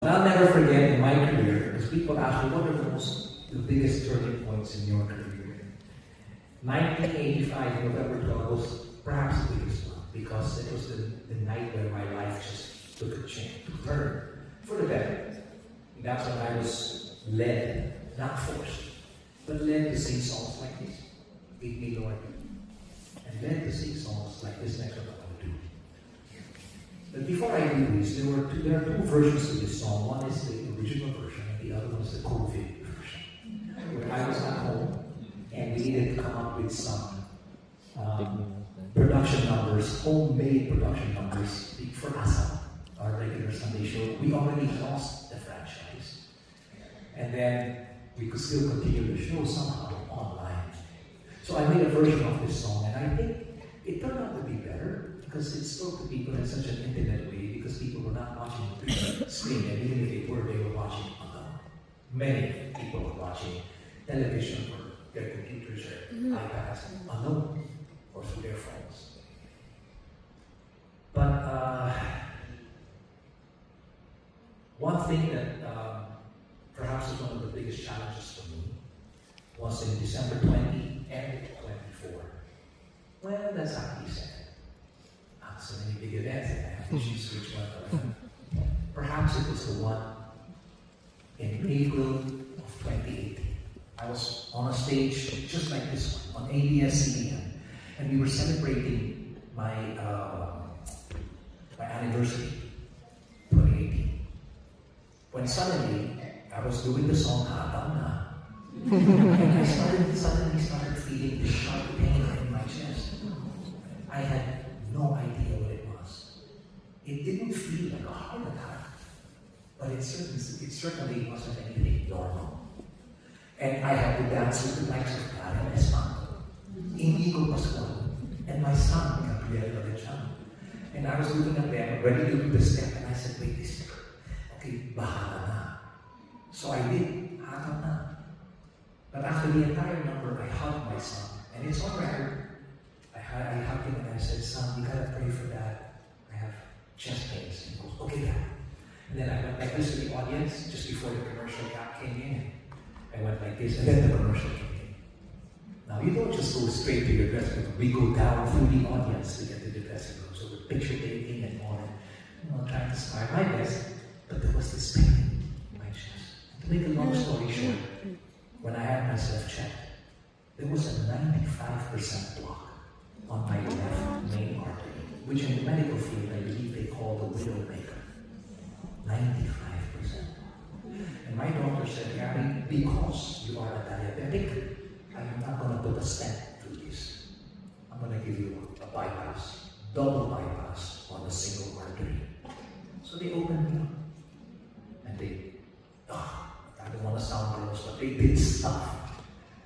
I'll never forget in my career, because people ask me, what are the biggest turning points in your career? 1985, November 12 was perhaps the biggest one, because it was the night where my life just took a change, took a turn for the better. And that's when I was led, not forced, but led to sing songs like this. Lead me, Lord. And led to sing songs like this next one I'm going to do. But before I do this, there are two versions of this song. One is the original version, and the other one is the COVID version. Where I was at home, and we needed to come up with some production numbers, homemade production numbers for ASA, our regular Sunday show. We already lost the franchise. And then we could still continue the show somehow online. So I made a version of this song, and I think it turned out to be better because it spoke to people in such an intimate way because people were not watching the screen, and even if they were watching alone. Many people were watching television or their computers or iPads alone or through their phones. But one thing that perhaps is one of the biggest challenges for me was in December 20 and 24. Well, that's not easy. Not so many big events that I have to choose which one. Perhaps it was the one in April of 2018. I was on a stage just like this one, on ABS-CBN, and we were celebrating my anniversary, 2018. When suddenly, I was doing the song Habang Na, and I suddenly started feeling this sharp pain in my chest. I had no idea what it was. It didn't feel like a heart attack, but it certainly wasn't anything normal. And I had to dance with the likes of Karen Espanto, Inigo Pascual, and my son, Gabriel Lorenzano. And I was looking at them, ready to do the step, and I said, wait, this, okay, bahala na. So I did, hagam na. But after the entire number, I hugged my son, and it's on record. I hugged him and I said, son, you gotta pray for that. I have chest pains. And he goes, okay, Dad. And then I went like this to the audience just before the commercial cap came in. I went like this, and then the commercial came in. Now, you don't just go straight to your dressing room. We go down through the audience to get to the dressing room. So the picture taking and all that. Trying to smile my best, but there was this pain in my chest. And to make a long story short, when I had myself checked, there was a 95% block on my left main artery, which in the medical field I believe they call the widowmaker. 95%. And my doctor said, Gary, because you are a diabetic, I'm not going to put a stent through this. I'm going to give you a bypass, double bypass on a single artery. So they opened me up. And I don't want to sound gross, but they did stuff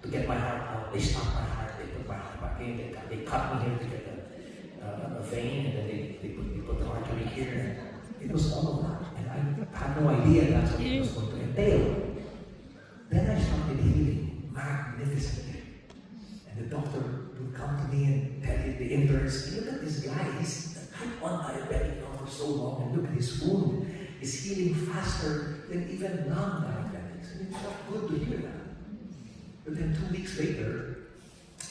to get my heart out. They stopped my heart, they put my heart back in, they cut me here to get a vein, and then they put the artery here. It was all of that. And I had no idea that's what it was going to entail. Then I started healing magnificently. And the doctor would come to me and tell the interns, look at this guy, he's type 1 diabetic now for so long, and look at his wound is healing faster than even non-diabetics. And it felt good to hear that. But then 2 weeks later,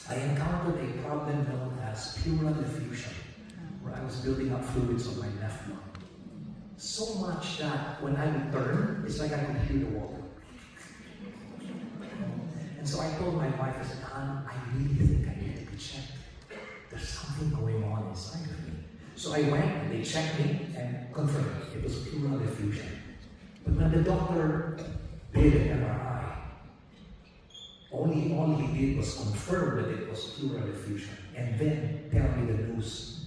I encountered a problem known as pleural effusion, where I was building up fluids on my left lung. So much that when I would turn, it's like I could hear the water. And so I told my wife, I said, Anne, I really think I need to be checked. There's something going on inside of me. So I went and they checked me and confirmed it was pleural effusion. But when the doctor did an MRI, all he did was confirm that it was pleural effusion and then tell me the news.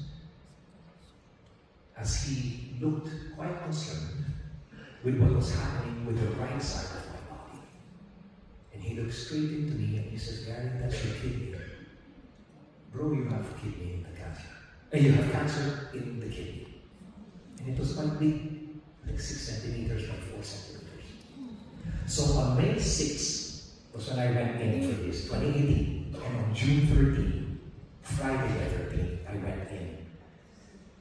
As he looked quite concerned with what was happening with the right side of my body. And he looked straight into me and he says, Gary, that's your kidney. Bro, you have kidney in the cancer. And you have cancer in the kidney. And it was quite big, like 6 centimeters by 4 centimeters. So on May 6th was when I went in for this, 2018. And on June 13, Friday the 13th, I went in.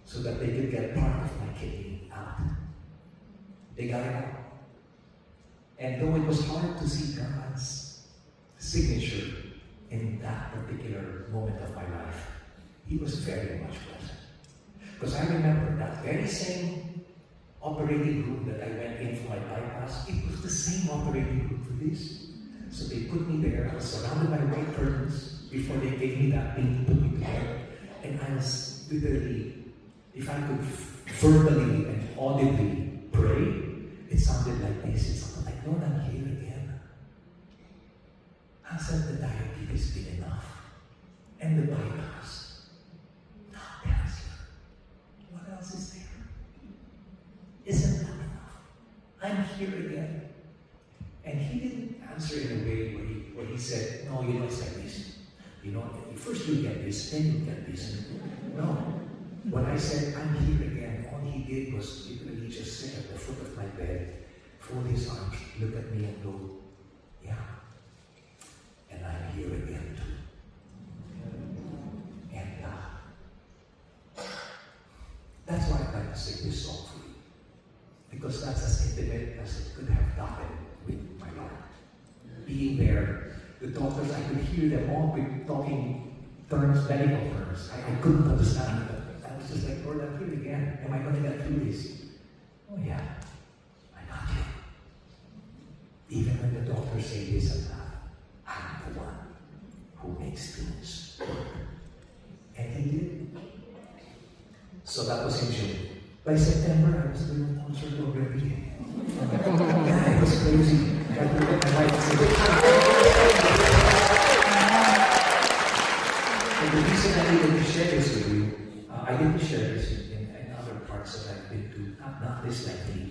So that they could get part of my kidney out. They got it all. And though it was hard to see God's signature in that particular moment of my life, He was very much present. Because I remember that very same operating room that I went in for my bypass, it was the same operating room for this. So they put me there. I was surrounded by white curtains before they gave me that thing to put me to bed. And I was literally, if I could verbally and audibly pray, it sounded like this. It sounded like, Lord, I'm here again. Hasn't the diabetes been enough? And the bypass? Now cancer. What else is there? Isn't that enough? I'm here again. And He didn't answer in a way where he said, no, you know, it's like this. You know, first you get this, then you get this. No. When I said, I'm here again, all He did was literally just sit at the foot of my bed, fold His arms, look at me and go, yeah. And I'm here again too. And that's why I'd like to sing this song for you. Because that's as intimate as it could have gotten with my Lord. Being there, the doctors, I could hear them all talking terms, medical terms. I couldn't understand them. I was just like, Lord, I'm here again. Am I going to get through this? Oh yeah, I got you. Even when the doctors say this and that, I'm the one who makes things work. And He did. So that was in June. By September, I was doing a concert already. It was crazy. I looked at my wife and said, and the reason I needed to share this with you, I didn't share this in other parts that I've been to, not this lengthy.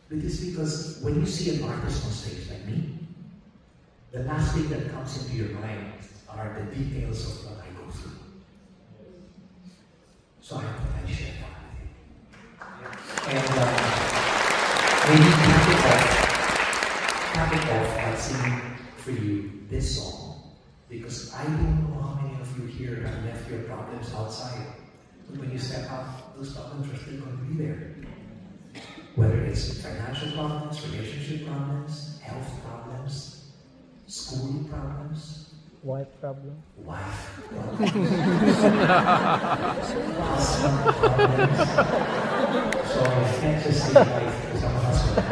But it's because when you see an artist on stage like me, the last thing that comes into your mind are the details of what I go through. So I thought I'd share that with you. And maybe cap it off by singing for you this song. Because I don't know how many of you here have left your problems outside. But when you step out, those problems are still going to be there. Whether it's financial problems, relationship problems, health problems, school problems. Wife problem. Wife problems. Husband problems. So I can't just say wife because I'm a husband.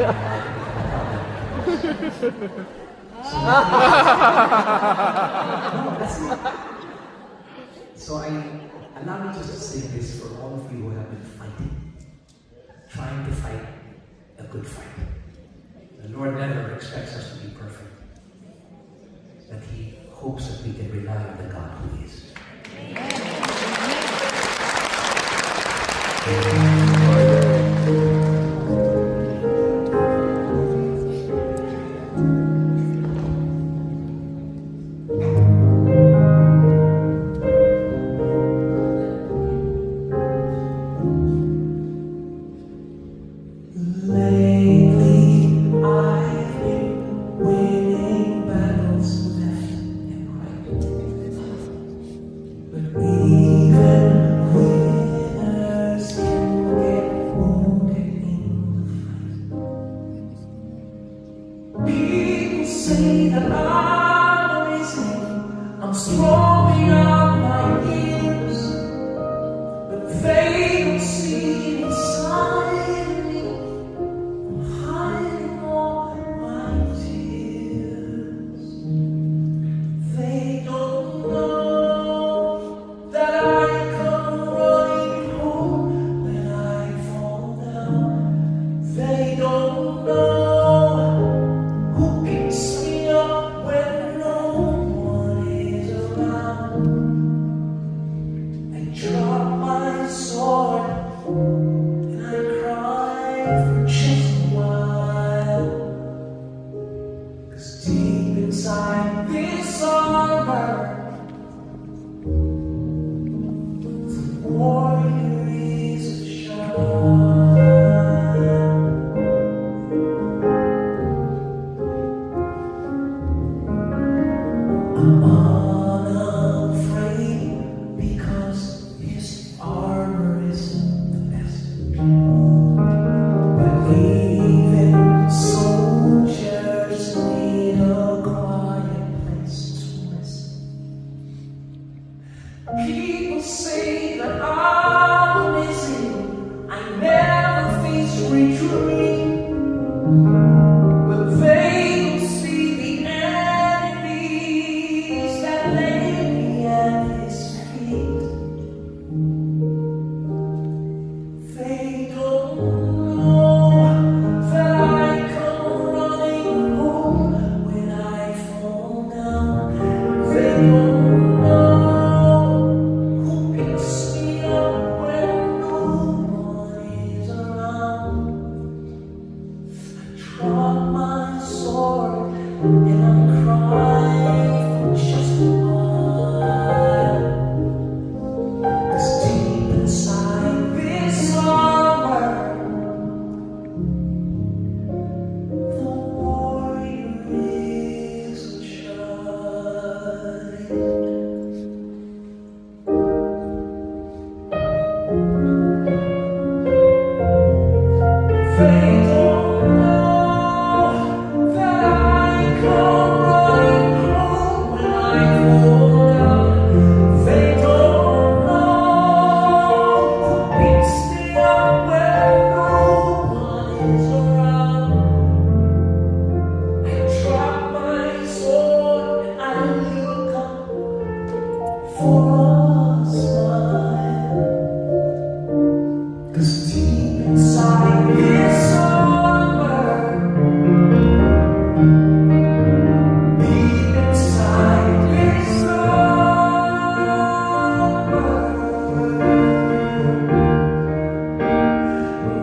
No, that's it. So allow me just to say this for all of you who have been fighting, trying to fight a good fight. The Lord never expects us to be perfect, but He hopes that we can rely on the God who is. Say that I'm amazing, I'm strong beyond my years, but they don't see inside me. I'm hiding all my tears. They don't know that I come running home when I fall down. They don't know who picks me up when no one is around. I drop my sword and I cry for just a while. 'Cause deep inside this armor, the warrior is a shine. draw my sword and I cry for just a while. 'Cause deep inside this armor, the warrior is a child. They don't know that I come running home when I fall down. They don't know who picks me up when no one is around. I drop my sword and I look up for a smile. 'Cause deep inside this armor, deep inside this armor,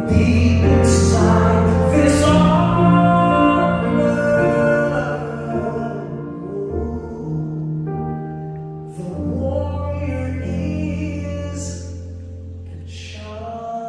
deep inside this armor, the warrior is a child.